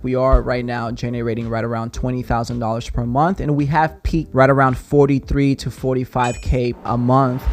We are right now generating right around $20,000 per month, and we have peaked right around 43 to 45K a month.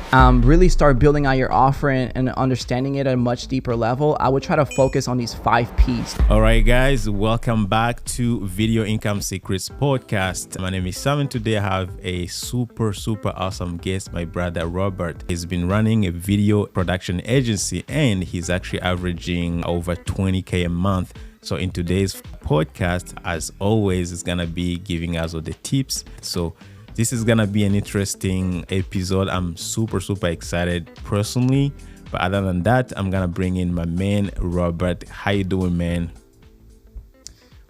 Really start building out your offer and understanding it at a much deeper level. I would try to focus on these 5 Ps. All right, guys, welcome back to Video Income Secrets Podcast. My name is Sam, and today I have a super awesome guest, my brother Robert. He's been running a video production agency, and he's actually averaging over 20K a month. So in today's podcast, as always, is going to be giving us all the tips. So this is going to be an interesting episode. I'm super excited personally. But other than that, I'm going to bring in my man, Robert. How you doing, man?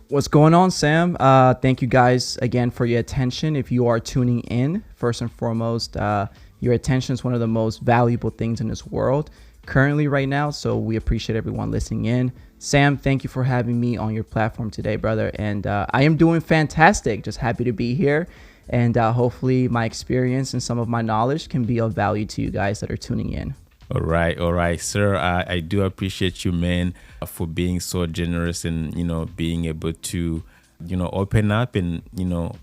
What's going on, Sam? Thank you guys again for your attention. If you are tuning in, first and foremost, your attention is one of the most valuable things in this world currently right now. So we appreciate everyone listening in. Sam, thank you for having me on your platform today, brother. And I am doing fantastic. Just happy to be here. And hopefully my experience and some of my knowledge can be of value to you guys that are tuning in. All right, sir. I do appreciate you, man, for being so generous and, being able to, open up and,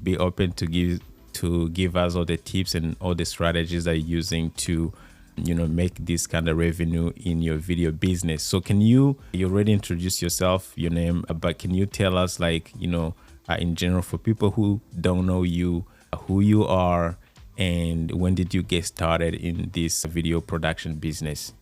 be open to give us all the tips and all the strategies that you're using to make this kind of revenue in your video business. So you already introduced yourself, your name, but can you tell us, in general, for people who don't know you, who you are, and when did you get started in this video production business?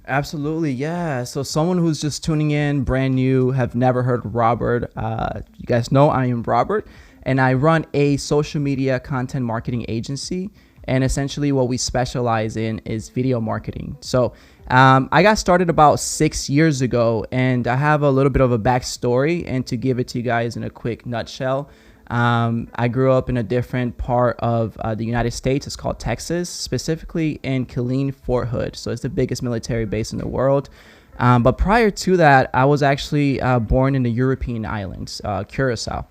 Absolutely, yeah. So someone who's just tuning in, brand new, have never heard of Robert. You guys know I am Robert, and I run a social media content marketing agency. And essentially what we specialize in is video marketing. So I got started about 6 years ago, and I have a little bit of a backstory. And to give it to you guys in a quick nutshell, I grew up in a different part of the United States. It's called Texas, specifically in Killeen, Fort Hood. So it's the biggest military base in the world. But prior to that, I was actually born in the European islands, Curacao.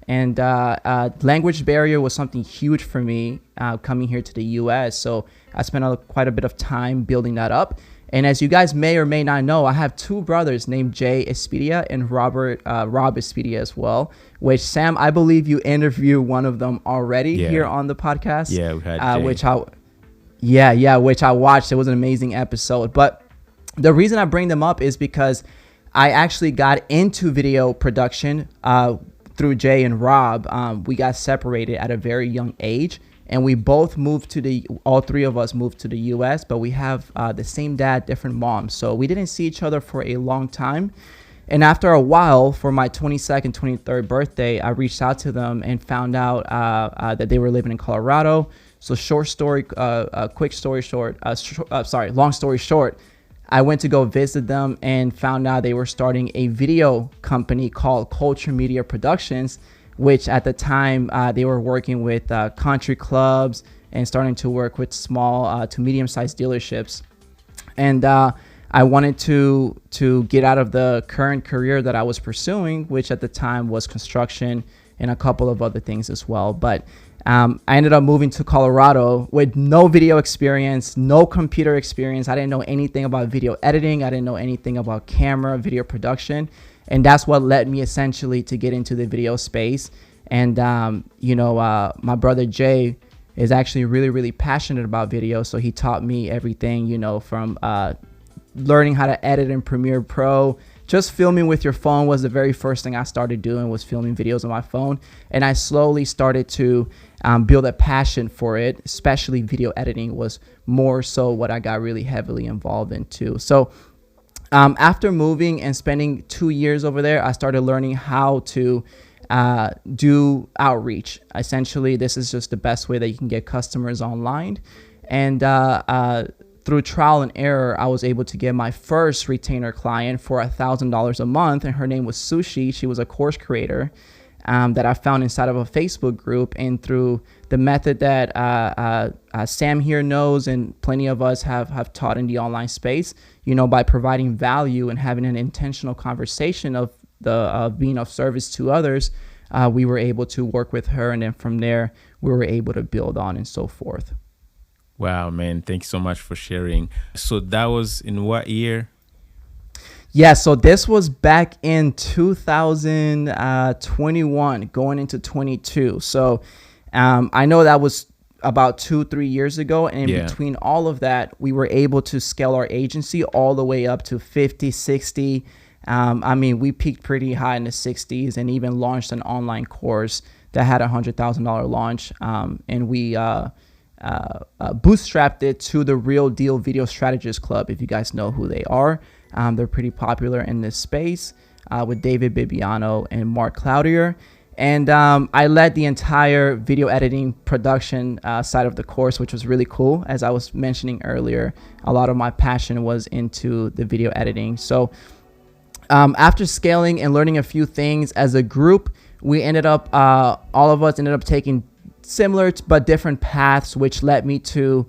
And language barrier was something huge for me coming here to the U.S. So I spent quite a bit of time building that up. And as you guys may or may not know, I have 2 brothers named Jay Espitia and Rob Espitia as well, which, Sam, I believe you interviewed one of them already here on the podcast. Yeah, we had Jay. Which I watched. It was an amazing episode. But the reason I bring them up is because I actually got into video production through Jay and Rob. We got separated at a very young age, and we both moved all 3 of us moved to the US, but we have the same dad, different moms. So we didn't see each other for a long time. And after a while, for my 22nd, 23rd birthday, I reached out to them and found out that they were living in Colorado. So long story short, I went to go visit them and found out they were starting a video company called Culture Media Productions, which at the time they were working with country clubs and starting to work with small to medium-sized dealerships. And I wanted to get out of the current career that I was pursuing, which at the time was construction and a couple of other things as well. But I ended up moving to Colorado with no video experience, no computer experience. I didn't know anything about video editing. I didn't know anything about camera, video production. And that's what led me essentially to get into the video space. And, my brother Jay is actually really passionate about video. So he taught me everything, from learning how to edit in Premiere Pro. Just filming with your phone was the very first thing I started doing, was filming videos on my phone. And I slowly started to build a passion for it, especially video editing was more so what I got really heavily involved in too. So after moving and spending 2 years over there, I started learning how to do outreach. Essentially, this is just the best way that you can get customers online. And through trial and error, I was able to get my first retainer client for $1,000 a month, and her name was Sushi. She was a course creator that I found inside of a Facebook group, and through the method that Sam here knows and plenty of us have taught in the online space, by providing value and having an intentional conversation of being of service to others, we were able to work with her, and then from there, we were able to build on and so forth. Wow, man. Thank you so much for sharing. So that was in what year? Yeah, so this was back in 2021, going into 22. So I know that was about 2-3 years ago. And in Yeah. between all of that, we were able to scale our agency all the way up to 50, 60. I mean, we peaked pretty high in the 60s and even launched an online course that had $100,000 launch. And we bootstrapped it to the Real Deal Video Strategist Club, if you guys know who they are. They're pretty popular in this space with David Bibiano and Mark Cloutier. And I led the entire video editing production side of the course, which was really cool. As I was mentioning earlier, a lot of my passion was into the video editing. So after scaling and learning a few things as a group, we ended up, all of us ended up taking similar but different paths, which led me to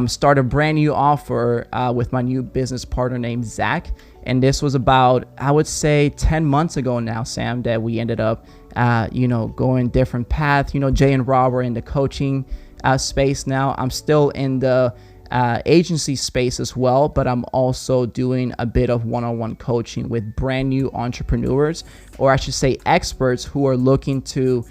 start a brand new offer with my new business partner named Zach. And this was about, I would say 10 months ago now, Sam, that we ended up, going different paths. Jay and Rob are in the coaching space now. I'm still in the agency space as well, but I'm also doing a bit of one-on-one coaching with brand new entrepreneurs, or I should say experts who are looking to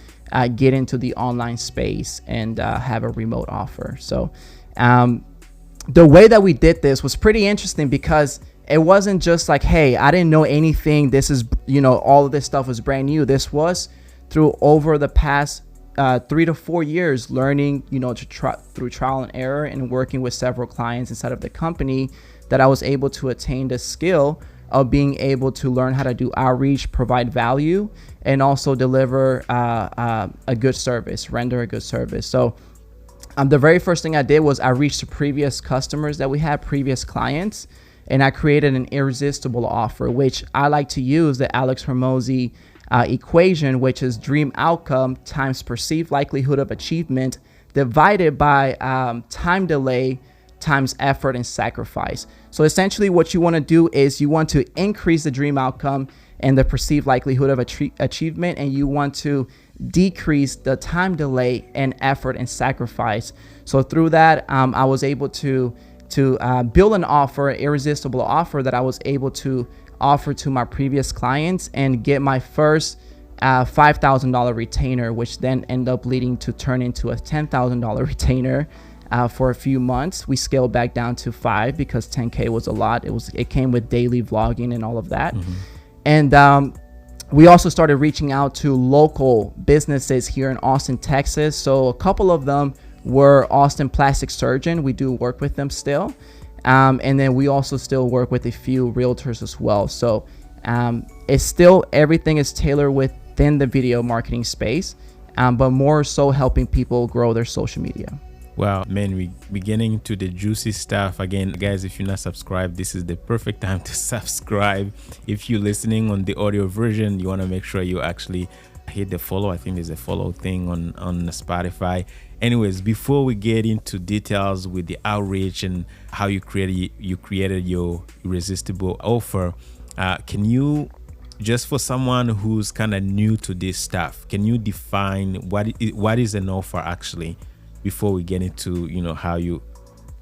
get into the online space and have a remote offer. So the way that we did this was pretty interesting because it wasn't just like, hey, I didn't know anything. This is, all of this stuff was brand new. This was through over the past 3 to 4 years learning, through trial and error and working with several clients inside of the company, that I was able to attain the skill of being able to learn how to do outreach, provide value, and also deliver a good service, render a good service. So the very first thing I did was I reached to previous customers that we had, previous clients, and I created an irresistible offer, which I like to use the Alex Hormozi equation, which is dream outcome times perceived likelihood of achievement divided by time delay times effort and sacrifice. So essentially what you want to do is you want to increase the dream outcome and the perceived likelihood of achievement, and you want to decrease the time delay and effort and sacrifice. So through that, I was able to build an offer, an irresistible offer that I was able to offer to my previous clients and get my first $5,000 retainer, which then ended up leading to turn into a $10,000 retainer for a few months. We scaled back down to 5 because 10K was a lot. It came with daily vlogging and all of that. Mm-hmm. And we also started reaching out to local businesses here in Austin, Texas. So a couple of them were Austin Plastic Surgeon. We do work with them still. And then we also still work with a few realtors as well. So it's still, everything is tailored within the video marketing space, but more so helping people grow their social media. Wow, man, we're getting to the juicy stuff. Again, guys, if you're not subscribed, this is the perfect time to subscribe. If you're listening on the audio version, you want to make sure you actually hit the follow. I think there's a follow thing on Spotify. Anyways, before we get into details with the outreach and how you created your irresistible offer, can you, just for someone who's kind of new to this stuff, can you define what is an offer actually, before we get into how you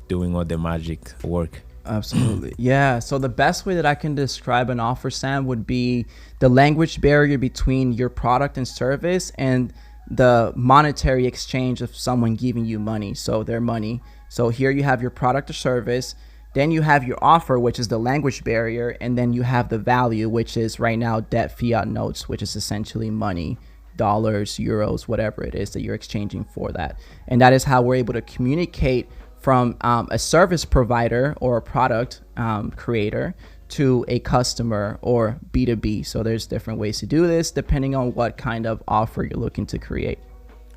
doing all the magic work? Absolutely. Yeah. So the best way that I can describe an offer, Sam, would be the language barrier between your product and service and the monetary exchange of someone giving you money. So their money. So here you have your product or service. Then you have your offer, which is the language barrier. And then you have the value, which is right now debt fiat notes, which is essentially money, dollars, euros, whatever it is that you're exchanging for that. And that is how we're able to communicate from a service provider or a product creator to a customer or B2B. So there's different ways to do this depending on what kind of offer you're looking to create.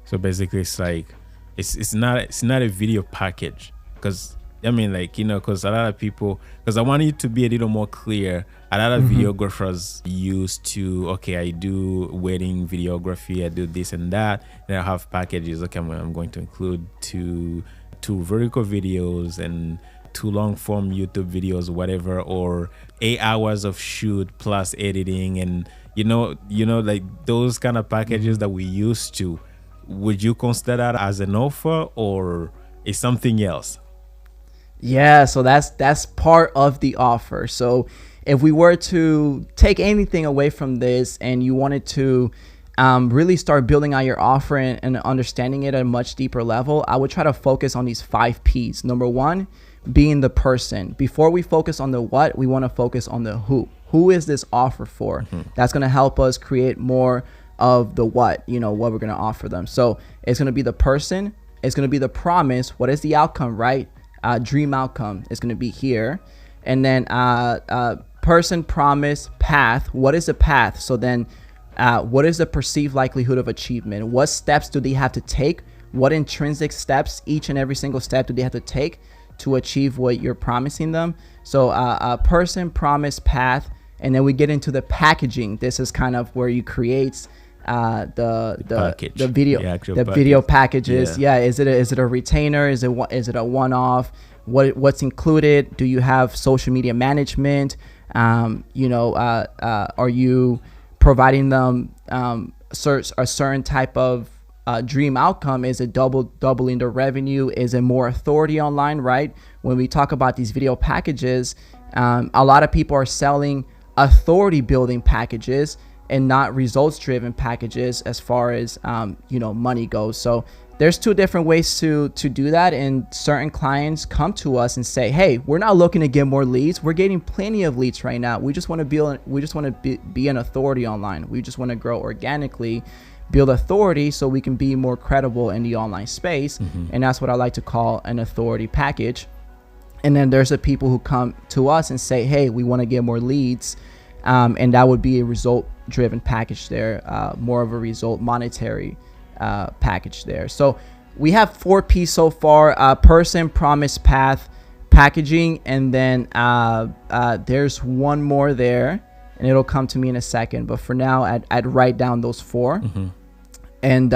So basically it's like, it's not a video package, because I mean, because a lot of people, because I want it to be a little more clear. A lot of videographers used to, okay, I do wedding videography, I do this and that, then I have packages. Okay, I'm going to include two vertical videos and 2 long form YouTube videos, whatever, or 8 hours of shoot plus editing, and like those kind of packages that we used to. Would you consider that as an offer, or is something else? Yeah, so that's part of the offer. So if we were to take anything away from this and you wanted to really start building out your offer and understanding it at a much deeper level, I would try to focus on these 5 P's. Number 1, being the person. Before we focus on the what, we want to focus on the who. Who is this offer for? That's going to help us create more of the what, what we're going to offer them. So it's going to be the person. It's going to be the promise. What is the outcome, right? Dream outcome is going to be here. And then person, promise, path. What is the path? So then what is the perceived likelihood of achievement? What steps do they have to take? What intrinsic steps, each and every single step, do they have to take to achieve what you're promising them? So person, promise, path. And then we get into the packaging. This is kind of where you create the video packages. Is it a retainer? Is it a one-off? What's included? Do you have social media management? Are you providing them a certain type of dream outcome? Is it doubling the revenue? Is it more authority online, right? When we talk about these video packages, a lot of people are selling authority building packages and not results driven packages as far as money goes. So there's 2 different ways to do that, and certain clients come to us and say, hey, we're not looking to get more leads, we're getting plenty of leads right now. We just want to be an authority online. We just want to grow organically, build authority so we can be more credible in the online space. And that's what I like to call an authority package. And then there's the people who come to us and say, hey, we want to get more leads. And that would be a result driven package there, more of a result monetary package there. So we have 4 P's so far: person, promise, path, packaging, and then there's one more there, and it'll come to me in a second. But for now, I'd write down those 4, and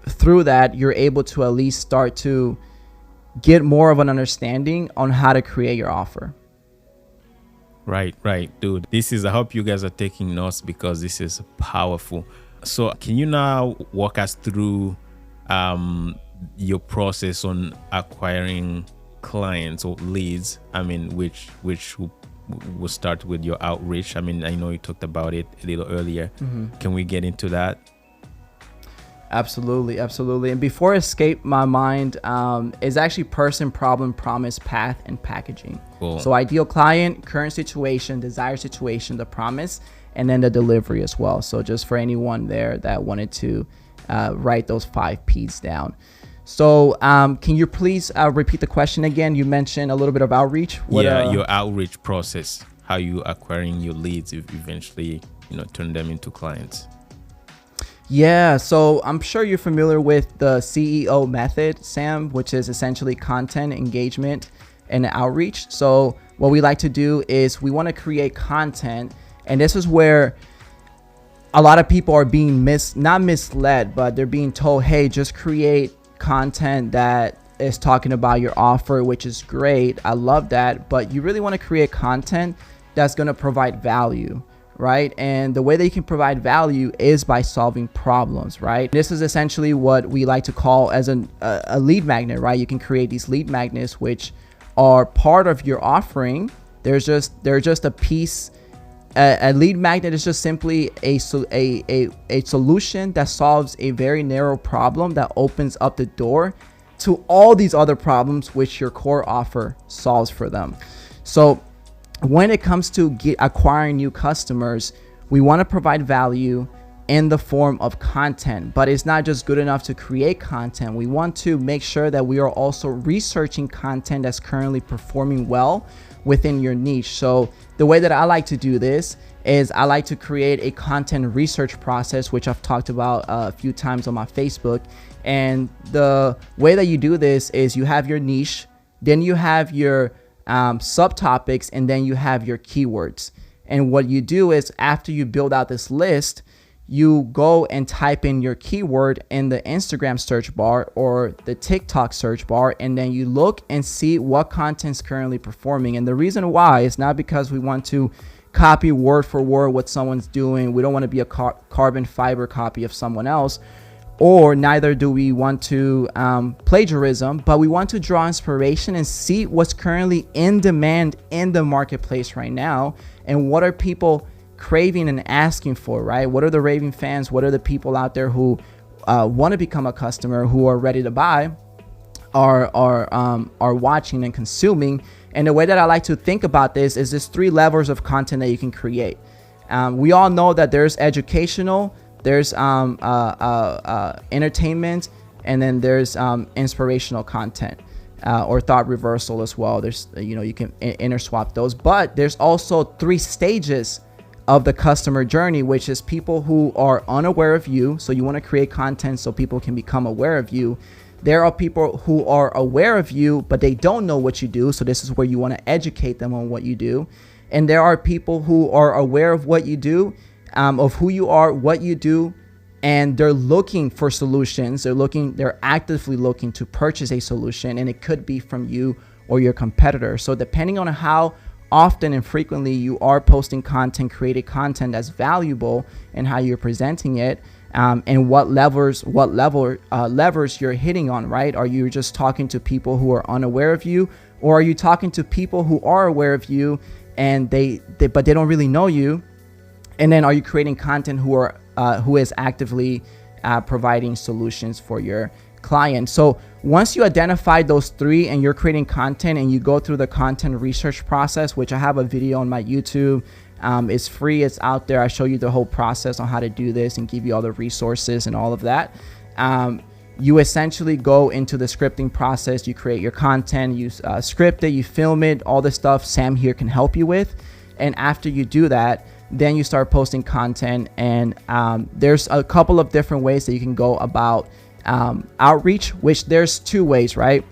through that, you're able to at least start to get more of an understanding on how to create your offer. Right, dude. I hope you guys are taking notes because this is powerful. So can you now walk us through your process on acquiring clients or leads? I mean, which will start with your outreach. I mean, I know you talked about it a little earlier. Can we get into that? Absolutely. And before escape my mind is actually person, problem, promise, path, and packaging. Cool. So ideal client, current situation, desired situation, the promise, and then the delivery as well. So just for anyone there that wanted to write those 5 P's down. So can you please repeat the question again? You mentioned a little bit of outreach. Your outreach process, how you acquiring your leads, if eventually turn them into clients. Yeah, so I'm sure you're familiar with the CEO method, Sam, which is essentially content, engagement, and outreach. So what we like to do is we want to create content, and this is where a lot of people are being not misled, but they're being told, hey, just create content that is talking about your offer, which is great. I love that. But you really want to create content that's going to provide value, right? And the way that you can provide value is by solving problems, right? This is essentially what we like to call as a lead magnet, right? You can create these lead magnets, which are part of your offering. They're just a piece. A lead magnet is just simply a solution that solves a very narrow problem that opens up the door to all these other problems which your core offer solves for them. So when it comes to acquiring new customers, we want to provide value in the form of content, but it's not just good enough to create content. We want to make sure that we are also researching content that's currently performing well within your niche. So the way that I like to do this is I like to create a content research process, which I've talked about a few times on my Facebook. And the way that you do this is you have your niche, then you have your subtopics, and then you have your keywords. And what you do is after you build out this list, you go and type in your keyword in the Instagram search bar or the TikTok search bar, and then you look and see what content's currently performing. And the reason why is not because we want to copy word for word what someone's doing. We don't want to be a carbon fiber copy of someone else. or neither do we want to plagiarism, but we want to draw inspiration and see what's currently in demand in the marketplace right now, and what are people craving and asking for, right? What are the raving fans? What are the people out there who want to become a customer, who are ready to buy, are watching and consuming? And the way that I like to think about this is there's 3 levels of content that you can create. We all know that there's educational, there's entertainment, and then there's inspirational content, or thought reversal as well. There's, you can interswap those, but there's also 3 stages of the customer journey, which is people who are unaware of you. So you want to create content so people can become aware of you. There are people who are aware of you, but they don't know what you do. So this is where you want to educate them on what you do. And there are people who are aware of what you do, of who you are, what you do, and they're looking for solutions. They're actively looking to purchase a solution, and it could be from you or your competitor. So depending on how often and frequently you are posting content, creating content that's valuable, and how you're presenting it, and what levers you're hitting on, right? Are you just talking to people who are unaware of you, or are you talking to people who are aware of you and but they don't really know you? And then are you creating content who is actively providing solutions for your client? So once you identify those 3 and you're creating content and you go through the content research process, which I have a video on my YouTube, it's free, it's out there. I show you the whole process on how to do this and give you all the resources and all of that. You essentially go into the scripting process. You create your content, you script it, you film it, all the stuff Sam here can help you with. And after you do that, then you start posting content. And there's a couple of different ways that you can go about outreach, which there's 2 ways, right?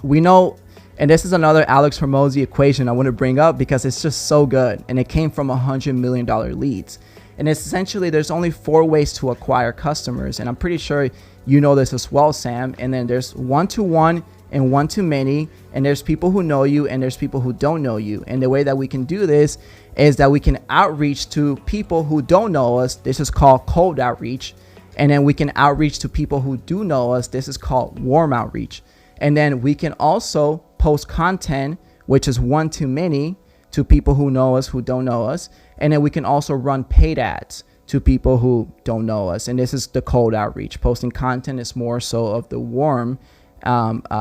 We know, and this is another Alex Hormozi equation I want to bring up because it's just so good, and it came from $100 million leads. And essentially there's only 4 ways to acquire customers, and I'm pretty sure you know this as well, Sam. And then there's one-to-one and one-to-many, and there's people who know you and there's people who don't know you. And the way that we can do this is that we can outreach to people who don't know us. This is called cold outreach. And then we can outreach to people who do know us. This is called warm outreach. And then we can also post content, which is one-to-many, to people who know us, who don't know us. And then we can also run paid ads to people who don't know us. And this is the cold outreach. Posting content is more so of the warm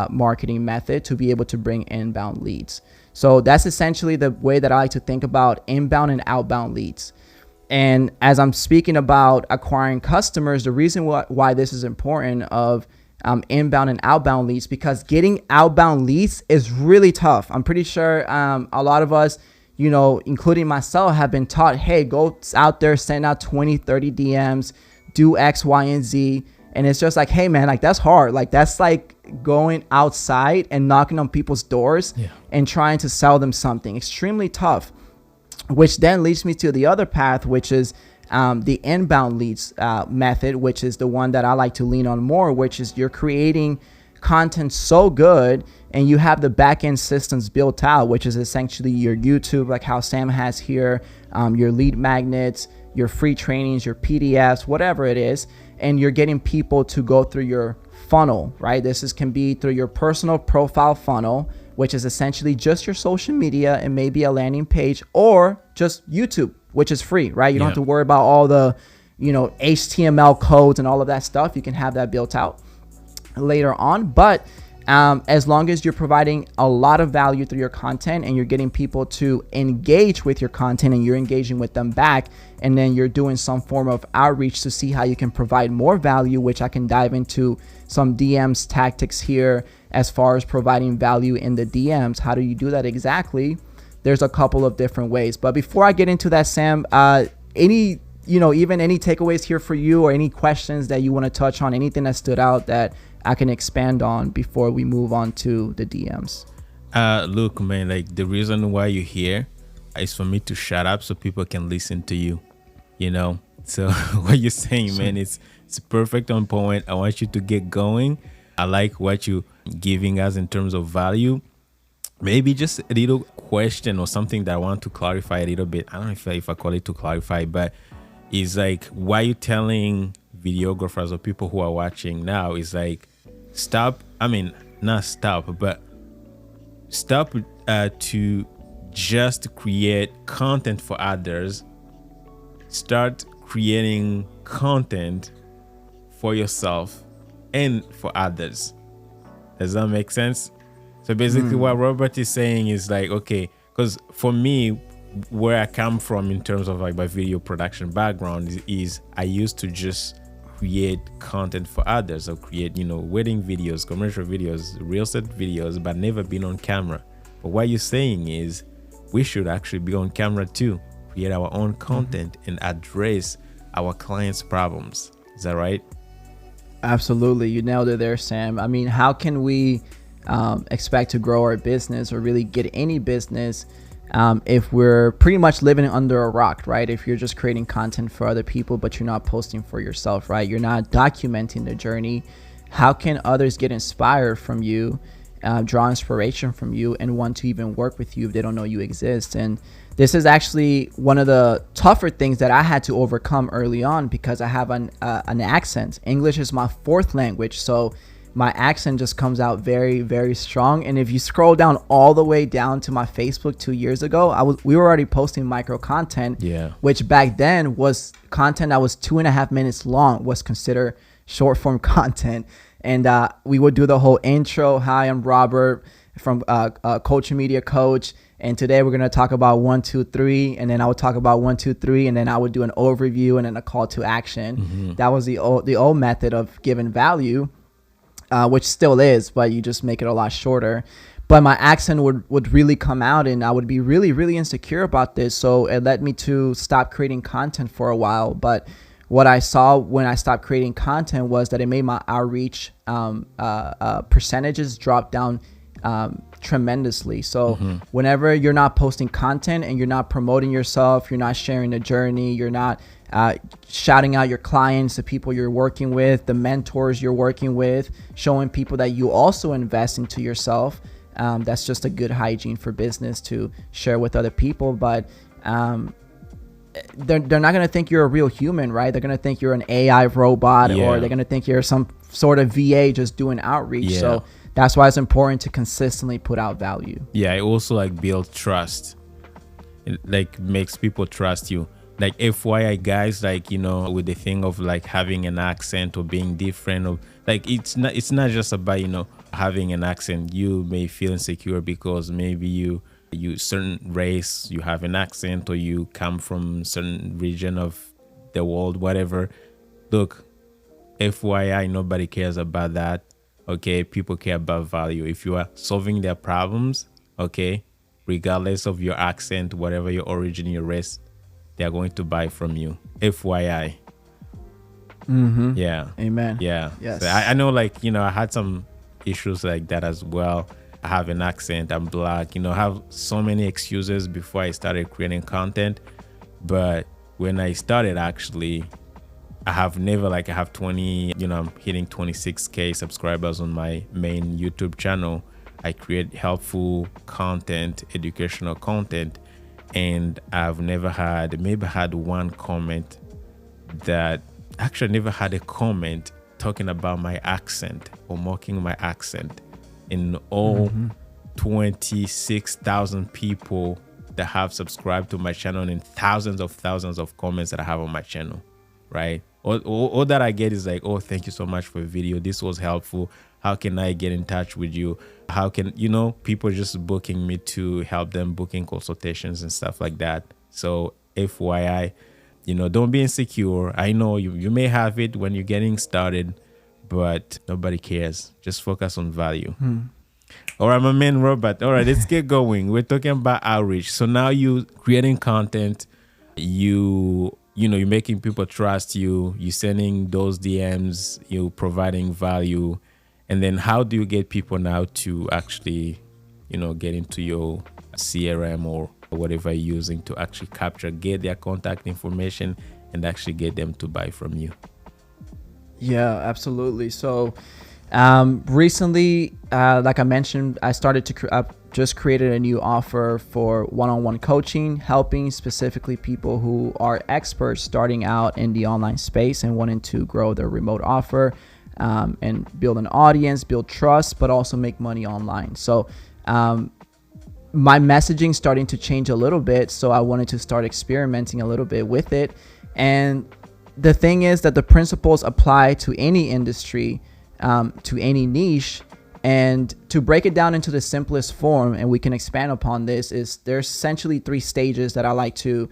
marketing method to be able to bring inbound leads. So that's essentially the way that I like to think about inbound and outbound leads. And as I'm speaking about acquiring customers, the reason why this is important of inbound and outbound leads, because getting outbound leads is really tough. I'm pretty sure a lot of us, including myself, have been taught, hey, go out there, send out 20, 30 DMs, do X, Y, and Z. And it's just like, hey, man, like that's hard. Like that's like going outside and knocking on people's doors and trying to sell them something. Extremely tough, which then leads me to the other path, which is the inbound leads method, which is the one that I like to lean on more, which is you're creating content so good and you have the back-end systems built out, which is essentially your YouTube, like how Sam has here, your lead magnets, your free trainings, your PDFs, whatever it is, and you're getting people to go through your funnel, right? This can be through your personal profile funnel, which is essentially just your social media and maybe a landing page, or just YouTube, which is free, right? You don't have to worry about all the, HTML codes and all of that stuff. You can have that built out later on. But as long as you're providing a lot of value through your content and you're getting people to engage with your content and you're engaging with them back, and then you're doing some form of outreach to see how you can provide more value, which I can dive into some DMs tactics here as far as providing value in the DMs. How do you do that exactly? There's a couple of different ways. But before I get into that, Sam, any takeaways here for you, or any questions that you want to touch on, anything that stood out that I can expand on before we move on to the DMs? Look, man, like the reason why you're here is for me to shut up so people can listen to you, So what you're saying, man, it's perfect on point. I want you to get going. I like what you're giving us in terms of value. Maybe just a little question or something that I want to clarify a little bit. I don't know if I call it to clarify, but is like, why you telling videographers or people who are watching now is like, stop. I mean, not stop, but stop to just create content for others. Start creating content for yourself and for others. Does that make sense? So basically what Robert is saying is like, okay, because for me, where I come from in terms of like my video production background is I used to just create content for others, or create, wedding videos, commercial videos, real estate videos, but never been on camera. But what you're saying is we should actually be on camera too, create our own content and address our clients' problems. Is that right? Absolutely. You nailed it there, Sam. I mean, how can we expect to grow our business or really get any business if we're pretty much living under a rock, right? If you're just creating content for other people, but you're not posting for yourself, right? You're not documenting the journey. How can others get inspired from you, draw inspiration from you, and want to even work with you if they don't know you exist? And this is actually one of the tougher things that I had to overcome early on, because I have an accent. English is my fourth language, so my accent just comes out very, very strong. And if you scroll down all the way down to my Facebook 2 years ago, we were already posting micro content, which back then was content that was 2.5 minutes long, was considered short form content. And we would do the whole intro. Hi, I'm Robert from Culture Media Coach. And today we're going to talk about 1, 2, 3. And then I would talk about 1, 2, 3. And then I would do an overview and then a call to action. That was the old method of giving value, which still is, but you just make it a lot shorter. But my accent would really come out, and I would be really, really insecure about this. So it led me to stop creating content for a while. But what I saw when I stopped creating content was that it made my outreach percentages drop down tremendously. So whenever you're not posting content and you're not promoting yourself, you're not sharing the journey, you're not shouting out your clients, the people you're working with, the mentors you're working with, showing people that you also invest into yourself. That's just a good hygiene for business to share with other people. But they're not going to think you're a real human, right? They're going to think you're an AI robot, or they're going to think you're some sort of VA just doing outreach. So that's why it's important to consistently put out value. Yeah, it also like builds trust. It like makes people trust you. Like FYI guys, like, with the thing of like having an accent or being different, or like it's not just about, having an accent. You may feel insecure because maybe you certain race, you have an accent, or you come from certain region of the world, whatever. Look, FYI, nobody cares about that. Okay, people care about value. If you are solving their problems, okay, regardless of your accent, whatever your origin, your race, they are going to buy from you. FYI. Yeah. Amen. Yeah. Yes. So I know, like, I had some issues like that as well. I have an accent, I'm black, I have so many excuses before I started creating content. But when I started, actually, I have 20, I'm hitting 26K subscribers on my main YouTube channel. I create helpful content, educational content, and I've never had, maybe had one comment that, actually never had a comment talking about my accent or mocking my accent. In all 26,000 people that have subscribed to my channel, and thousands of comments that I have on my channel, right? All that I get is like, oh, thank you so much for the video. This was helpful. How can I get in touch with you? How can, people just booking me to help them, booking consultations and stuff like that. So FYI, don't be insecure. I know you may have it when you're getting started, but nobody cares. Just focus on value. All right, my man Robert. All right, let's get going. We're talking about outreach. So now you creating content, you're making people trust you, you sending those DMs, you providing value. And then how do you get people now to actually, get into your CRM or whatever you're using to actually get their contact information and actually get them to buy from you? Yeah, absolutely. So recently, like I mentioned, I started to just created a new offer for one-on-one coaching, helping specifically people who are experts starting out in the online space and wanting to grow their remote offer, and build an audience, build trust, but also make money online. So my messaging starting to change a little bit. So I wanted to start experimenting a little bit with it. And the thing is that the principles apply to any industry, to any niche. And to break it down into the simplest form, and we can expand upon this, is there's essentially 3 stages that I like to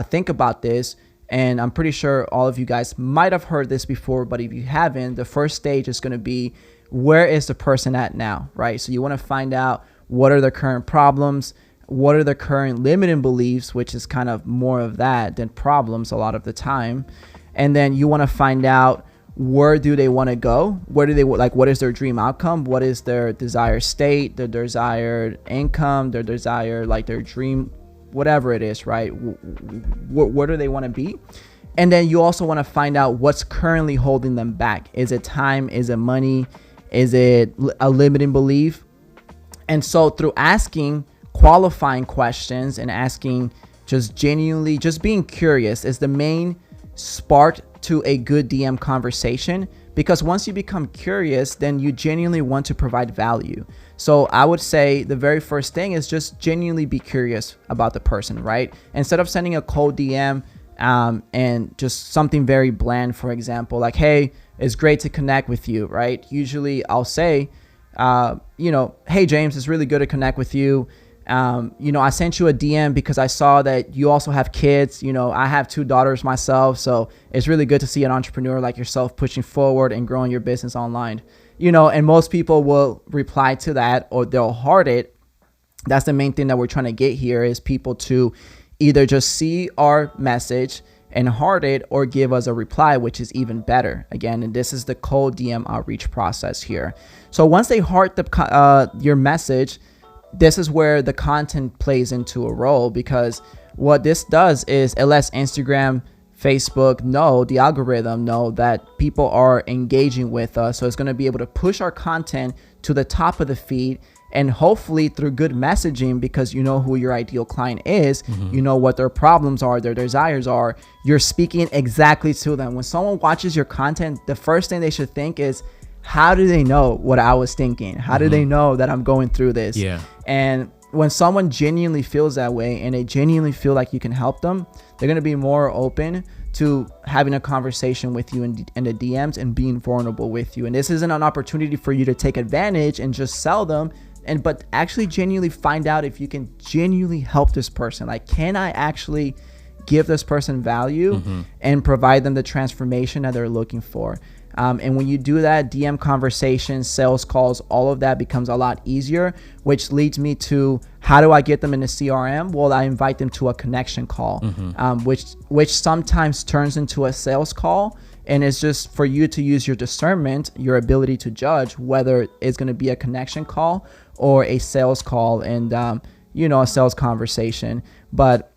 think about this. And I'm pretty sure all of you guys might have heard this before, but if you haven't, the first stage is going to be, where is the person at now, right? So you want to find out, what are their current problems? What are their current limiting beliefs, which is kind of more of that than problems a lot of the time. And then you want to find out, where do they want to go? Where do they like? What is their dream outcome? What is their desired state, their desired income, their desired, like their dream, whatever it is, right? Where do they want to be? And then you also want to find out what's currently holding them back. Is it time? Is it money? Is it a limiting belief? And so through asking qualifying questions and asking just genuinely, just being curious is the main spark to a good DM conversation, because once you become curious, then you genuinely want to provide value. So I would say the very first thing is just genuinely be curious about the person, right? Instead of sending a cold DM and just something very bland, for example, like, hey, it's great to connect with you, right? Usually I'll say, hey, James, it's really good to connect with you. I sent you a DM because I saw that you also have kids. I have 2 daughters myself. So it's really good to see an entrepreneur like yourself pushing forward and growing your business online, and most people will reply to that, or they'll heart it. That's the main thing that we're trying to get here, is people to either just see our message and heart it, or give us a reply, which is even better. Again, and this is the cold DM outreach process here. So once they heart your message, this is where the content plays into a role, because what this does is it lets Instagram, Facebook know, the algorithm know that people are engaging with us. So it's going to be able to push our content to the top of the feed, and hopefully through good messaging, because you know who your ideal client is, you know what their problems are, their desires are, you're speaking exactly to them. When someone watches your content, the first thing they should think is, how do they know what I was thinking? How do they know that I'm going through this? Yeah. And when someone genuinely feels that way, and they genuinely feel like you can help them, they're going to be more open to having a conversation with you in the DMs and being vulnerable with you. And this isn't an opportunity for you to take advantage and just sell them, but actually genuinely find out if you can genuinely help this person. Like, can I actually give this person value and provide them the transformation that they're looking for? And when you do that, DM conversations, sales calls, all of that becomes a lot easier, which leads me to, how do I get them in the CRM? Well, I invite them to a connection call, which sometimes turns into a sales call. And it's just for you to use your discernment, your ability to judge whether it's going to be a connection call or a sales call, and, a sales conversation. But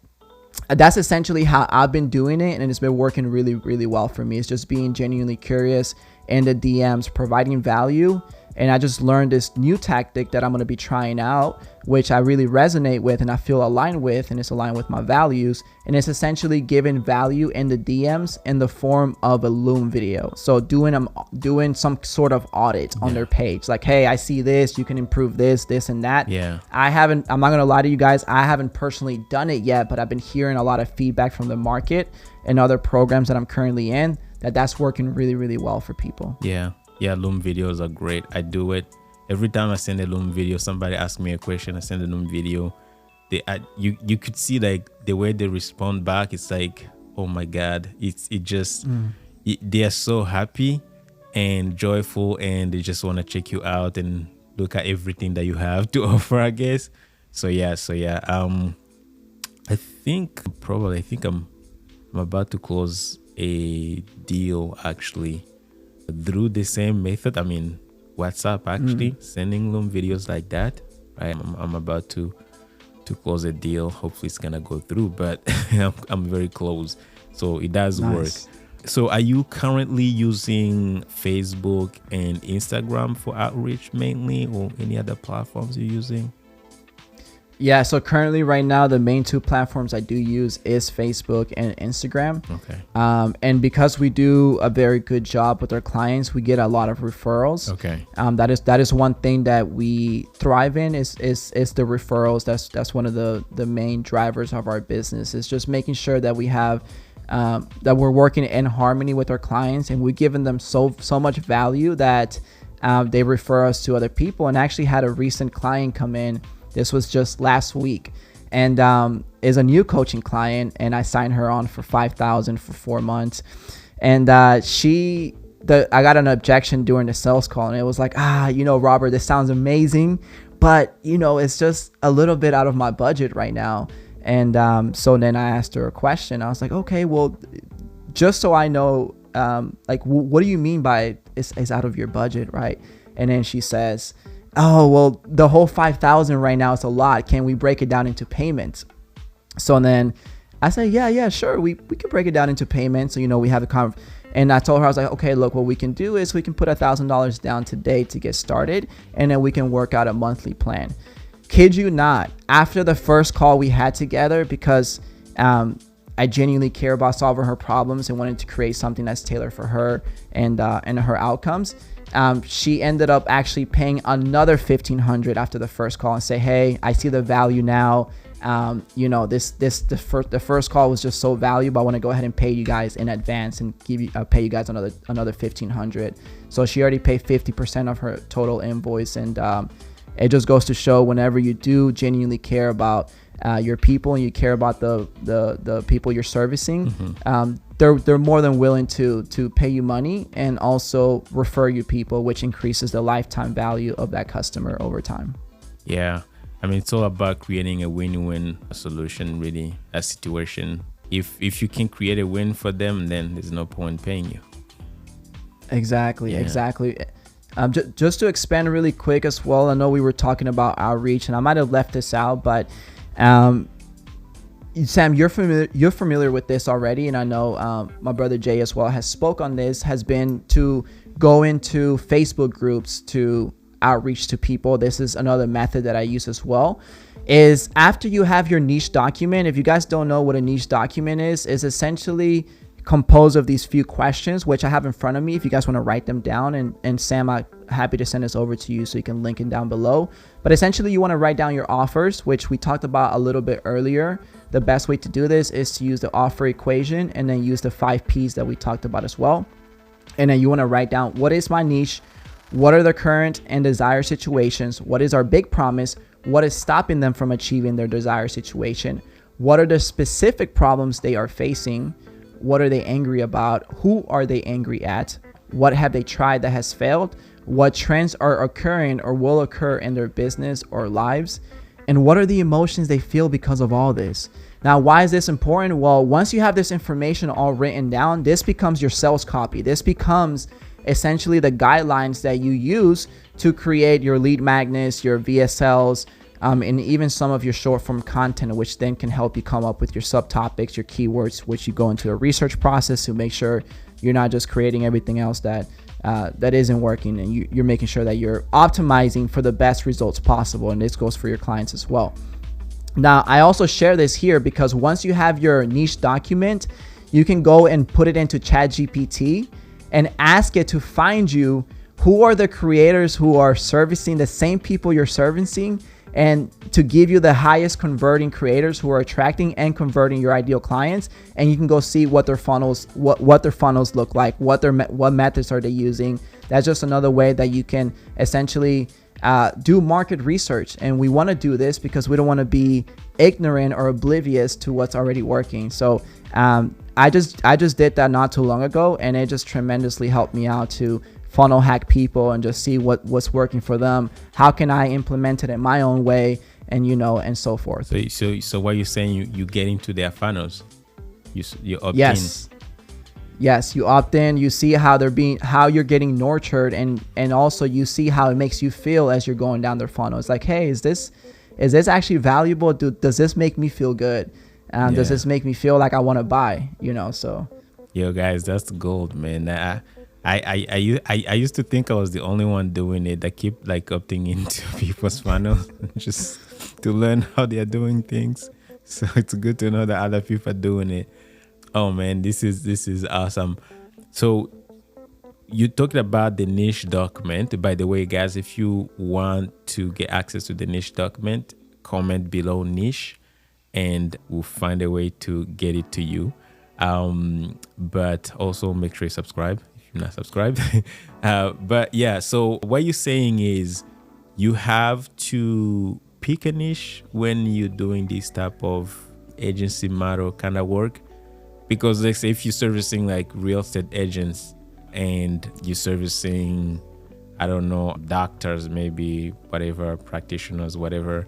that's essentially how I've been doing it, and it's been working really, really well for me. It's just being genuinely curious in the DMs, providing value. And I just learned this new tactic that I'm going to be trying out, which I really resonate with and I feel aligned with, and it's aligned with my values. And it's essentially giving value in the DMs in the form of a Loom video. So doing some sort of audit on their page. Like, hey, I see this, you can improve this and that. Yeah. I'm not going to lie to you guys, I haven't personally done it yet, but I've been hearing a lot of feedback from the market and other programs that I'm currently in that's working really, really well for people. Yeah, Loom videos are great. I do it every time I send a Loom video. Somebody asks me a question, I send a Loom video. You could see like the way they respond back. It's like, oh my God, they are so happy and joyful, and they just want to check you out and look at everything that you have to offer, I guess. So yeah. I think I'm about to close a deal actually, through the same method. I mean, WhatsApp actually, sending Loom videos like that. Right? I'm about to close a deal. Hopefully it's gonna go through, but I'm very close. So it does work. So are you currently using Facebook and Instagram for outreach mainly, or any other platforms you're using? Yeah, so currently right now, the main two platforms I do use is Facebook and Instagram. Okay. And because we do a very good job with our clients, we get a lot of referrals. Okay. That is one thing that we thrive in is the referrals. That's one of the main drivers of our business, is just making sure that we have that we're working in harmony with our clients, and we're giving them so much value that they refer us to other people. And I actually had a recent client come in. This was just last week, and is a new coaching client, and I signed her on for $5,000 for 4 months. And I got an objection during the sales call, and it was like, Robert, this sounds amazing, but it's just a little bit out of my budget right now. And so then I asked her a question. I was like, okay, well, just so I know, what do you mean by it's out of your budget, right? And then she says, oh, well, the whole 5,000 right now is a lot. Can we break it down into payments? So then I said, yeah, sure. We can break it down into payments. So, we have a and I told her, I was like, okay, look, what we can do is we can put $1,000 down today to get started, and then we can work out a monthly plan. Kid you not, after the first call we had together, because I genuinely care about solving her problems and wanted to create something that's tailored for her and her outcomes. She ended up actually paying another $1,500 after the first call and say, hey, I see the value now. The first call was just so valuable. I want to go ahead and pay you guys in advance and pay you guys another $1,500. So she already paid 50% of her total invoice. And it just goes to show, whenever you do genuinely care about your people and you care about the people you're servicing, they're more than willing to pay you money and also refer you people, which increases the lifetime value of that customer over time. Yeah. I mean, it's all about creating a win-win solution, really, a situation. If you can create a win for them, then there's no point paying you. Exactly. Just to expand really quick as well, I know we were talking about outreach, and I might have left this out, but Sam, you're familiar with this already, and I know my brother Jay as well has spoke on this, has been to go into Facebook groups to outreach to people. This is another method that I use as well, is after you have your niche document. If you guys don't know what a niche document is essentially composed of these few questions, which I have in front of me if you guys want to write them down, and Sam, I'm happy to send this over to you so you can link it down below. But essentially you want to write down your offers, which we talked about a little bit earlier. The best way to do this is to use the offer equation and then use the 5 P's that we talked about as well. And then you want to write down, what is my niche? What are the current and desired situations? What is our big promise? What is stopping them from achieving their desired situation? What are the specific problems they are facing? What are they angry about? Who are they angry at? What have they tried that has failed? What trends are occurring or will occur in their business or lives? And what are the emotions they feel because of all this? Now, why is this important? Well, once you have this information all written down, this becomes your sales copy. This becomes essentially the guidelines that you use to create your lead magnets, your VSLs, and even some of your short form content, which then can help you come up with your subtopics, your keywords, which you go into a research process to make sure you're not just creating everything else that isn't working, and you're making sure that you're optimizing for the best results possible. And this goes for your clients as well. Now, I also share this here because once you have your niche document, you can go and put it into ChatGPT and ask it to find you who are the creators who are servicing the same people you're servicing, and to give you the highest converting creators who are attracting and converting your ideal clients. And you can go see what their funnels, what their funnels look like, what methods are they using. That's just another way that you can essentially do market research. And we want to do this because we don't want to be ignorant or oblivious to what's already working. So I just did that not too long ago, and it just tremendously helped me out to funnel hack people and just see what's working for them. How can I implement it in my own way, and and so forth. So what you're saying, you get into their funnels, you opt in. Yes, you opt in. You see how you're getting nurtured, and also you see how it makes you feel as you're going down their funnel. It's like, hey, is this actually valuable? Does this make me feel good? Does this make me feel like I want to buy? So. Yo, guys, that's gold, man. I used to think I was the only one doing it. I keep like opting into people's funnels, just to learn how they are doing things. So it's good to know that other people are doing it. Oh man, this is awesome. So you talked about the niche document. By the way, guys, if you want to get access to the niche document, comment below niche and we'll find a way to get it to you. But also make sure you subscribe if you're not subscribed. But yeah, so what you're saying is you have to pick a niche when you're doing this type of agency model kind of work. Because let's say if you're servicing like real estate agents and you're servicing, I don't know, doctors, maybe whatever, practitioners, whatever,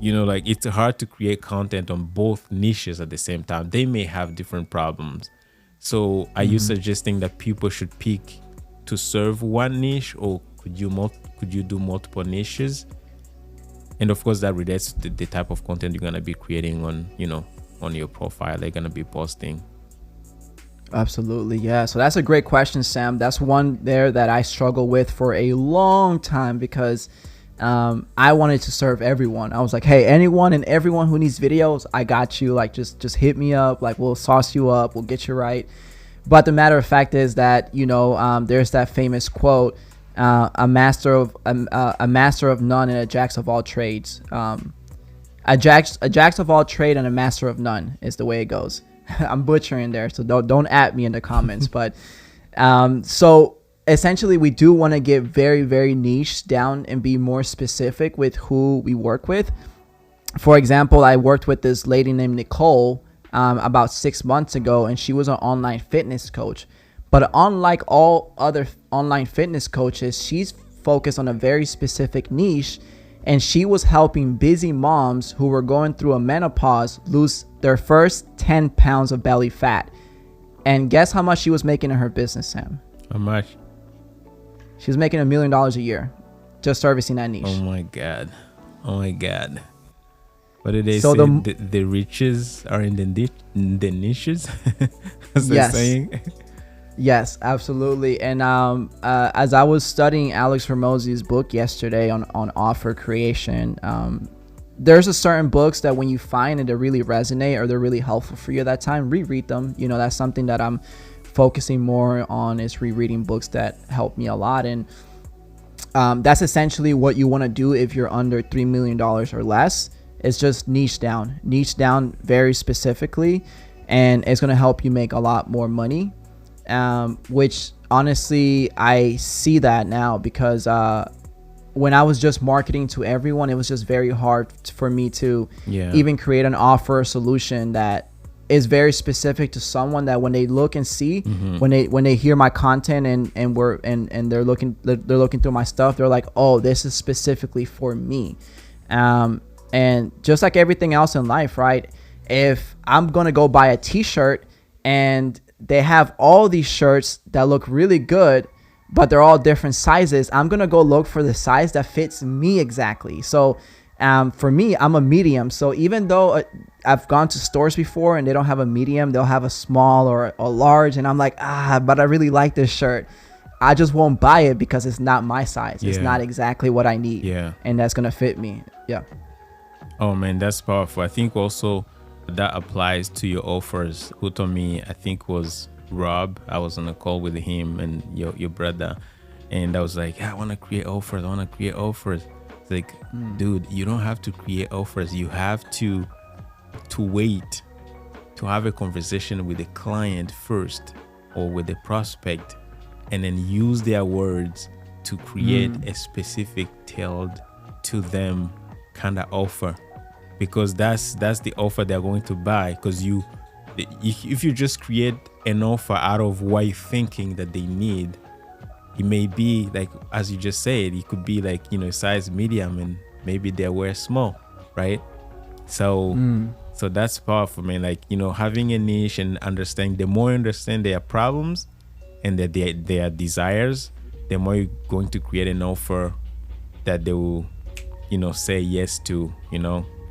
like it's hard to create content on both niches at the same time. They may have different problems. So are you suggesting that people should pick to serve one niche, or could you do multiple niches? And of course that relates to the type of content you're going to be creating on, on your profile, they're going to be posting. Absolutely. Yeah. So that's a great question, Sam. That's one there that I struggle with for a long time because I wanted to serve everyone. I was like, hey, anyone and everyone who needs videos, I got you. Like, just hit me up. Like, we'll sauce you up. We'll get you right. But the matter of fact is that, there's that famous quote, a master of none and a jack of all trades. A jack of all trade and a master of none is the way it goes. I'm butchering there, so don't at me in the comments. But so essentially, we do want to get very, very niche down and be more specific with who we work with. For example, I worked with this lady named Nicole about 6 months ago, and she was an online fitness coach. But unlike all other online fitness coaches, she's focused on a very specific niche. And she was helping busy moms who were going through a menopause lose their first 10 pounds of belly fat. And guess how much she was making in her business, Sam? How much? She was making $1 million a year just servicing that niche. Oh my God. What did they so say? The riches are in the niches? As they're saying? Yes, absolutely. And as I was studying Alex Hormozi's book yesterday on offer creation, there's a certain books that when you find and they really resonate or they're really helpful for you at that time, reread them. That's something that I'm focusing more on, is rereading books that help me a lot. And that's essentially what you want to do if you're under $3 million or less. It's just niche down very specifically, and it's going to help you make a lot more money. Which honestly, I see that now because when I was just marketing to everyone, it was just very hard for me to even create an offer or solution that is very specific to someone that when they look and see, when they hear my content and they're looking through my stuff, they're like, oh, this is specifically for me. And just like everything else in life, right? If I'm going to go buy a t-shirt and they have all these shirts that look really good, but they're all different sizes, I'm going to go look for the size that fits me exactly. So for me, I'm a medium. So even though I've gone to stores before and they don't have a medium, they'll have a small or a large. And I'm like, but I really like this shirt. I just won't buy it because it's not my size. It's not exactly what I need. And that's going to fit me. Yeah. Oh man, that's powerful. I think also that applies to your offers. Who told me, I think was Rob. I was on a call with him and your brother, and I was like, I want to create offers. It's like, dude, you don't have to create offers. You have to wait to have a conversation with the client first or with the prospect, and then use their words to create a specific tailored to them kind of offer. Because that's the offer they're going to buy. Because if you just create an offer out of what you're thinking that they need, it may be like, as you just said, it could be like, size medium and maybe they wear small, right? So that's powerful, man. Like, having a niche and understanding, the more you understand their problems and their desires, the more you're going to create an offer that they will, say yes to,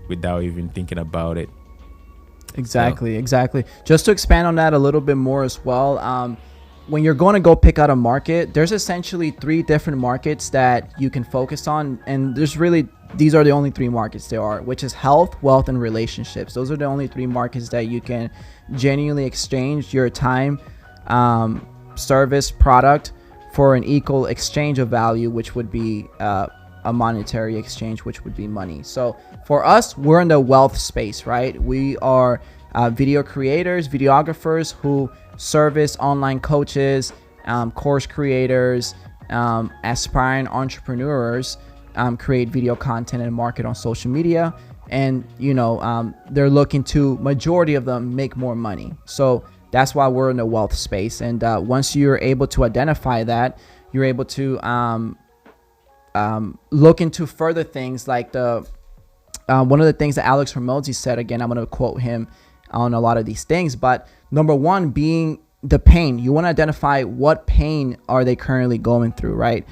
without even thinking about it. Exactly. Just to expand on that a little bit more as well. when you're going to go pick out a market, there's essentially 3 different markets that you can focus on. And these are the only 3 markets there are, which is health, wealth, and relationships. Those are the only 3 markets that you can genuinely exchange your time, service, product for an equal exchange of value, which would be a monetary exchange, which would be money. So for us, we're in the wealth space, right? We are video creators, videographers who service online coaches, course creators, aspiring entrepreneurs, create video content and market on social media. And, they're looking to, majority of them, make more money. So that's why we're in the wealth space. And once you're able to identify that, you're able to look into further things like one of the things that Alex Hormozi said. Again, I'm going to quote him on a lot of these things, but number one being the pain. You want to identify what pain are they currently going through, right?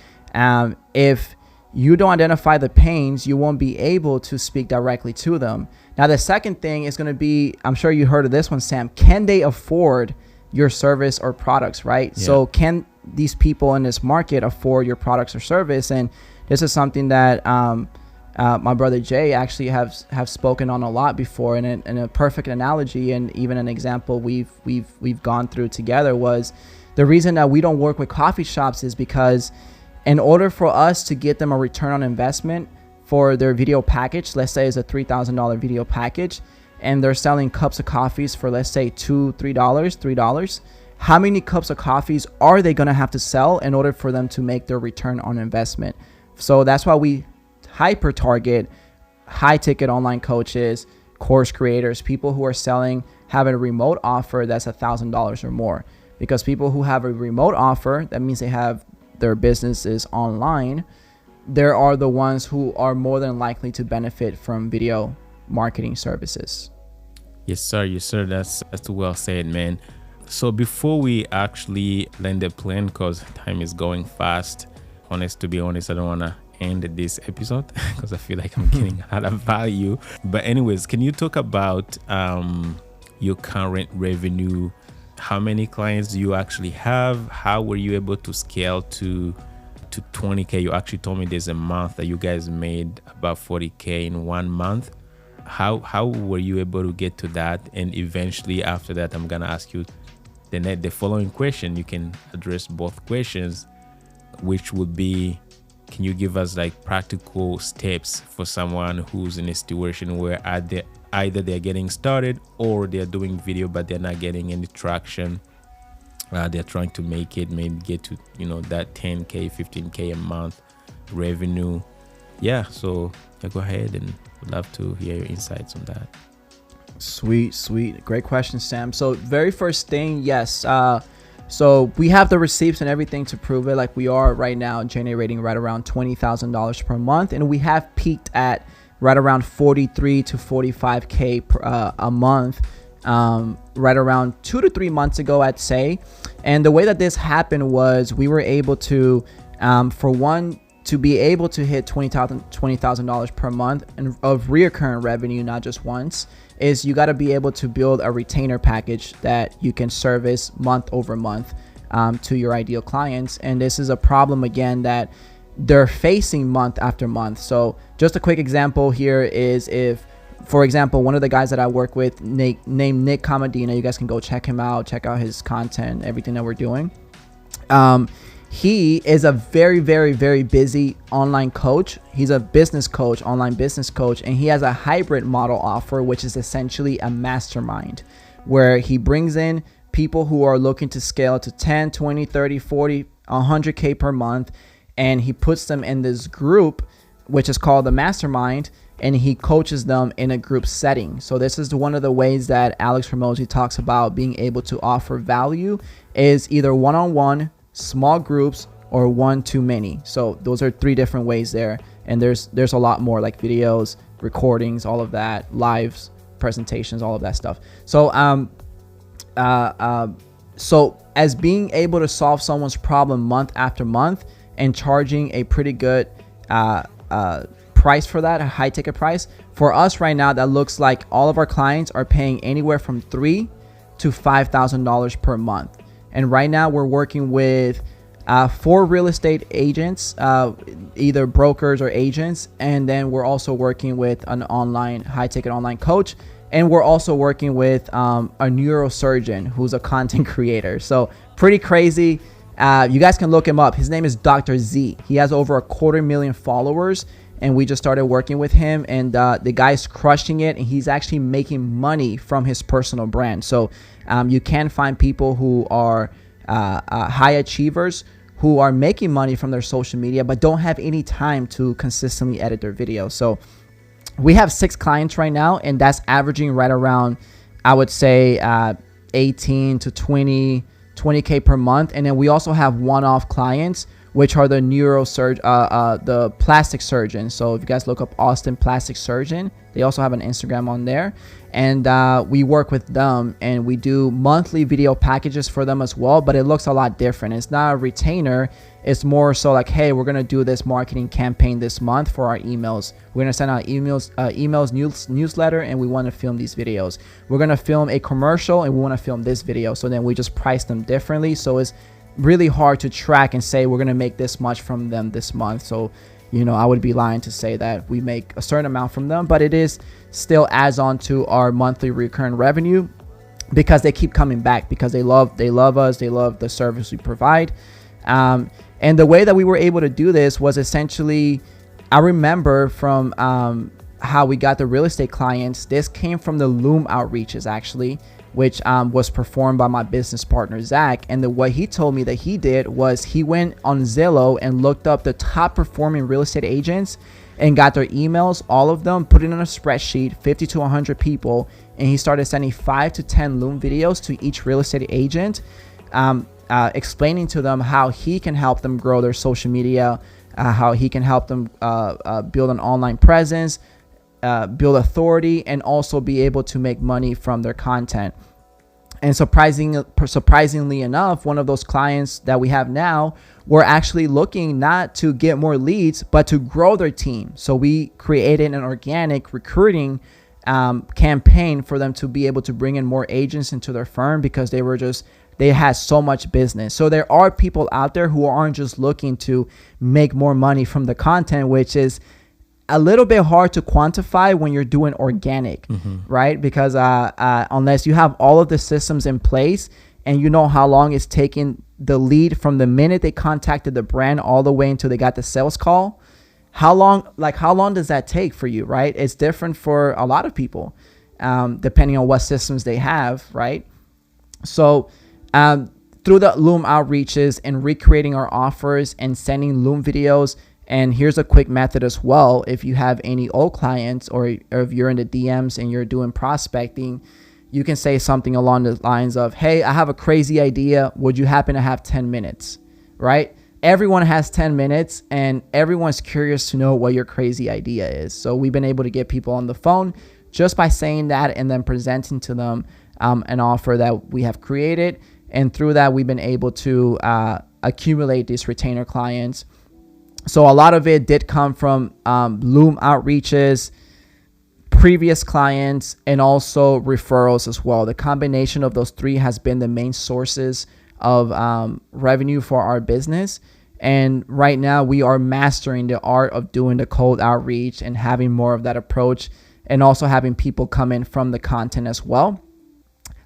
If you don't identify the pains, you won't be able to speak directly to them. Now, the second thing is going to be, I'm sure you heard of this one, Sam, can they afford your service or products, right? Yeah. So can these people in this market afford your products or service? And this is something that my brother Jay actually have spoken on a lot before, and a perfect analogy and even an example we've gone through together was the reason that we don't work with coffee shops is because in order for us to get them a return on investment for their video package, let's say it's a $3,000 video package, and they're selling cups of coffees for, let's say, $3. How many cups of coffees are they going to have to sell in order for them to make their return on investment? So that's why we hyper target high ticket online coaches, course creators, people who are have a remote offer that's $1,000 or more. Because people who have a remote offer, that means they have their businesses online, there are the ones who are more than likely to benefit from video marketing services. Yes, sir. That's well said, man. So before we actually land the plane, because time is going fast, to be honest, I don't want to end this episode because I feel like I'm getting a lot of value. But anyways, can you talk about your current revenue? How many clients do you actually have? How were you able to scale to 20K? You actually told me there's a month that you guys made about 40K in 1 month. How were you able to get to that? And eventually after that, I'm gonna ask you the following question. You can address both questions, which would be, can you give us like practical steps for someone who's in a situation where either they're getting started or they're doing video but they're not getting any traction? They're trying to make it, maybe get to that 10K, 15K a month revenue. Yeah, so go ahead, and would love to hear your insights on that. Sweet, great question, Sam. So very first thing, yes, so we have the receipts and everything to prove it. Like, we are right now generating right around $20,000 per month, and we have peaked at right around 43 to 45K a month, right around 2 to 3 months ago, I'd say. And the way that this happened was we were able to, to be able to hit $20,000 per month and of reoccurring revenue, not just once, is you got to be able to build a retainer package that you can service month over month to your ideal clients. And this is a problem, again, that they're facing month after month. So just a quick example here is, if, for example, one of the guys that I work with named Nick Camadina, you guys can go check him out, check out his content, everything that we're doing. He is a very, very, very busy online coach. He's a business coach, online business coach, and he has a hybrid model offer, which is essentially a mastermind, where he brings in people who are looking to scale to 10, 20, 30, 40, 100K per month, and he puts them in this group, which is called the mastermind, and he coaches them in a group setting. So this is one of the ways that Alex Hormozi talks about being able to offer value, is either one-on-one, small groups, or one too many. So those are 3 different ways there, and there's a lot more, like videos, recordings, all of that, lives, presentations, all of that stuff. So so as being able to solve someone's problem month after month and charging a pretty good price for that, a high ticket price for us right now, that looks like all of our clients are paying anywhere from $3,000 to $5,000 per month. And right now we're working with 4 real estate agents, either brokers or agents. And then we're also working with an online high ticket online coach. And we're also working with a neurosurgeon who's a content creator. So pretty crazy. You guys can look him up. His name is Dr. Z. He has over 250,000 followers. And we just started working with him, and the guy's crushing it, and he's actually making money from his personal brand. So you can find people who are high achievers who are making money from their social media but don't have any time to consistently edit their videos. So we have 6 clients right now, and that's averaging right around, I would say, 18 to 20K per month. And then we also have one-off clients, which are the the plastic surgeon. So if you guys look up Austin Plastic Surgeon, they also have an Instagram on there. And we work with them, and we do monthly video packages for them as well, but it looks a lot different. It's not a retainer. It's more so like, hey, we're going to do this marketing campaign this month for our emails. We're going to send out newsletter, and we want to film these videos. We're going to film a commercial, and we want to film this video. So then we just price them differently. So it's really hard to track and say we're going to make this much from them this month. So, I would be lying to say that we make a certain amount from them, but it is still adds on to our monthly recurring revenue because they keep coming back, because they love us. They love the service we provide. And the way that we were able to do this was essentially, I remember from how we got the real estate clients, this came from the Loom outreaches actually, which was performed by my business partner, Zach. And what he told me that he did was he went on Zillow and looked up the top performing real estate agents and got their emails, all of them, put it in a spreadsheet, 50 to 100 people. And he started sending 5 to 10 Loom videos to each real estate agent, explaining to them how he can help them grow their social media, how he can help them build an online presence, build authority, and also be able to make money from their content. And surprisingly enough, one of those clients that we have now, we're actually looking not to get more leads, but to grow their team. So we created an organic recruiting campaign for them to be able to bring in more agents into their firm because they had so much business. So there are people out there who aren't just looking to make more money from the content, which is a little bit hard to quantify when you're doing organic, right? Because unless you have all of the systems in place and you know how long it's taking the lead from the minute they contacted the brand all the way until they got the sales call, how long does that take for you, right? It's different for a lot of people, depending on what systems they have, right? So through the Loom outreaches and recreating our offers and sending Loom videos. And here's a quick method as well. If you have any old clients or if you're in the DMs and you're doing prospecting, you can say something along the lines of, hey, I have a crazy idea. Would you happen to have 10 minutes, right? Everyone has 10 minutes and everyone's curious to know what your crazy idea is. So we've been able to get people on the phone just by saying that and then presenting to them an offer that we have created. And through that, we've been able to accumulate these retainer clients. So a lot of it did come from Loom outreaches, previous clients, and also referrals as well. The combination of those 3 has been the main sources of revenue for our business. And right now we are mastering the art of doing the cold outreach and having more of that approach, and also having people come in from the content as well.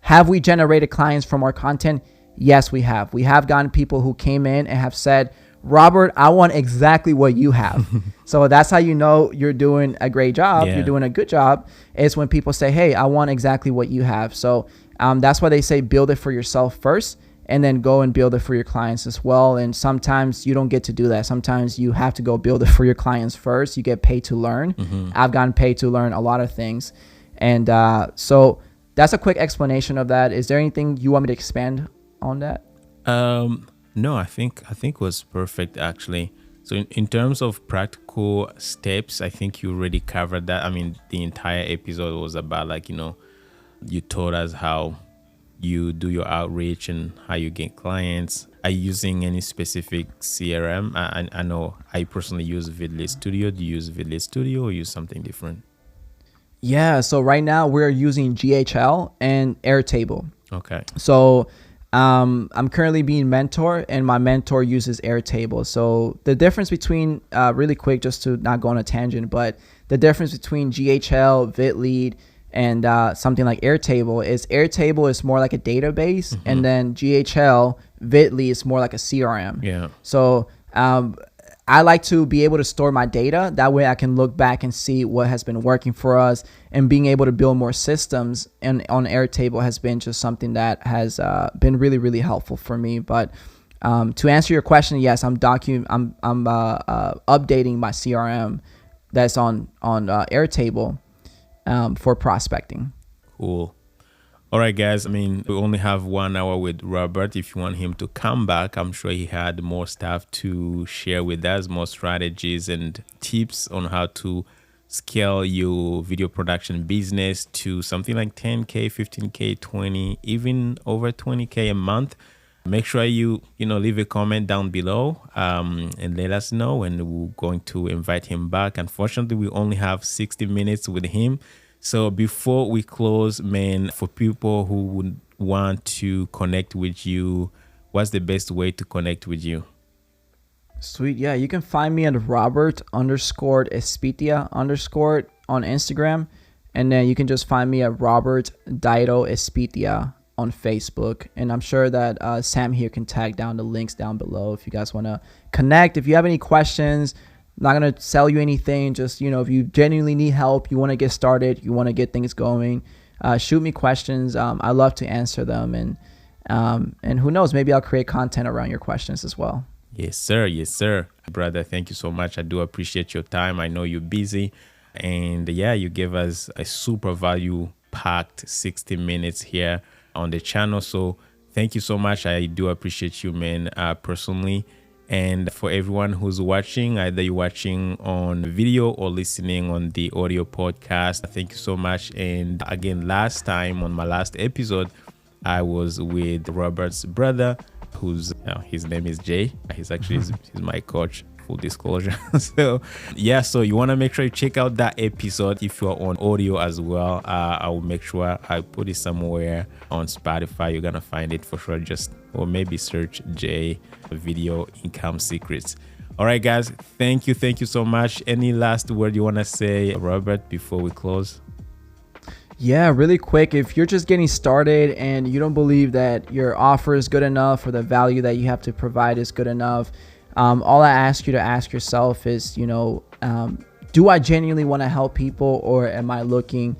Have we generated clients from our content? Yes, we have. We have gotten people who came in and have said, Robert, I want exactly what you have. So that's how you know you're doing a great job. Yeah. You're doing a good job. Is when people say, hey, I want exactly what you have. So that's why they say build it for yourself first and then go and build it for your clients as well. And sometimes you don't get to do that. Sometimes you have to go build it for your clients first. You get paid to learn. I've gotten paid to learn a lot of things. And so that's a quick explanation of that. Is there anything you want me to expand on that? No, I think it was perfect actually. So in terms of practical steps, I think you already covered that. I mean, the entire episode was about you told us how you do your outreach and how you get clients. Are you using any specific CRM? I know I personally use VIDLEAD Studio. Do you use VIDLEAD Studio or use something different? Yeah, so right now we're using GHL and Airtable. Okay. So I'm currently being mentored, and my mentor uses Airtable. So the difference between, really quick, just to not go on a tangent, but the difference between GHL, VidLead, and something like Airtable is more like a database, and then GHL, VidLead is more like a CRM. Yeah. So I like to be able to store my data. That way I can look back and see what has been working for us, and being able to build more systems and on Airtable has been just something that has been really, really helpful for me. But to answer your question, yes, I'm updating my CRM that's on Airtable for prospecting. Cool. All right, guys. I mean, we only have 1 hour with Robert. If you want him to come back, I'm sure he had more stuff to share with us, more strategies and tips on how to scale your video production business to something like 10K, 15K, 20, even over 20K a month. Make sure you leave a comment down below and let us know, and we're going to invite him back. Unfortunately, we only have 60 minutes with him. So before we close, man, for people who would want to connect with you, what's the best way to connect with you? Sweet. Yeah, you can find me at Robert_Espitia_ on Instagram. And then you can just find me at Robert Espitia on Facebook. And I'm sure that Sam here can tag down the links down below if you guys want to connect. If you have any questions, I'm not going to sell you anything. Just, if you genuinely need help, you want to get started, you want to get things going, shoot me questions. I love to answer them. And who knows, maybe I'll create content around your questions as well. Yes, sir. Yes, sir. Brother, thank you so much. I do appreciate your time. I know you're busy. And yeah, you gave us a super value-packed 60 minutes here on the channel. So thank you so much. I do appreciate you, man, personally. And for everyone who's watching, either you're watching on video or listening on the audio podcast, thank you so much. And again, last time on my last episode, I was with Robert's brother, whose his name is Jay. He's actually he's my coach, full disclosure. So yeah, so you want to make sure you check out that episode. If you're on audio as well, I will make sure I put it somewhere on Spotify. You're gonna find it for sure. Or maybe search Jay Video Income Secrets. All right, guys, thank you so much. Any last word you want to say, Robert, before we close? Yeah, really quick. If you're just getting started and you don't believe that your offer is good enough or the value that you have to provide is good enough, all I ask you to ask yourself is, do I genuinely want to help people, or am I looking,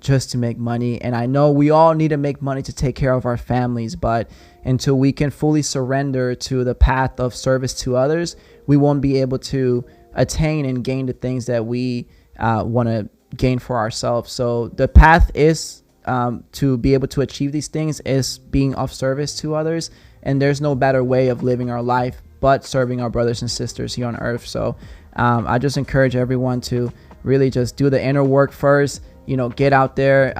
just to make money? And I know we all need to make money to take care of our families, but until we can fully surrender to the path of service to others, we won't be able to attain and gain the things that we want to gain for ourselves. So the path is to be able to achieve these things is being of service to others. And there's no better way of living our life but serving our brothers and sisters here on earth. So I just encourage everyone to really just do the inner work first, get out there,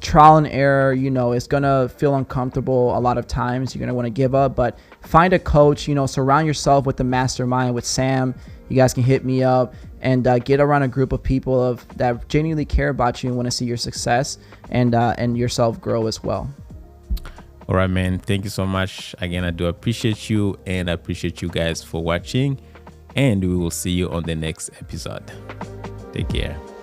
trial and error. It's going to feel uncomfortable a lot of times. You're going to want to give up, but find a coach, surround yourself with the mastermind with Sam. You guys can hit me up and get around a group of people that genuinely care about you and want to see your success and yourself grow as well. All right, man. Thank you so much. Again, I do appreciate you, and I appreciate you guys for watching, and we will see you on the next episode. Take care.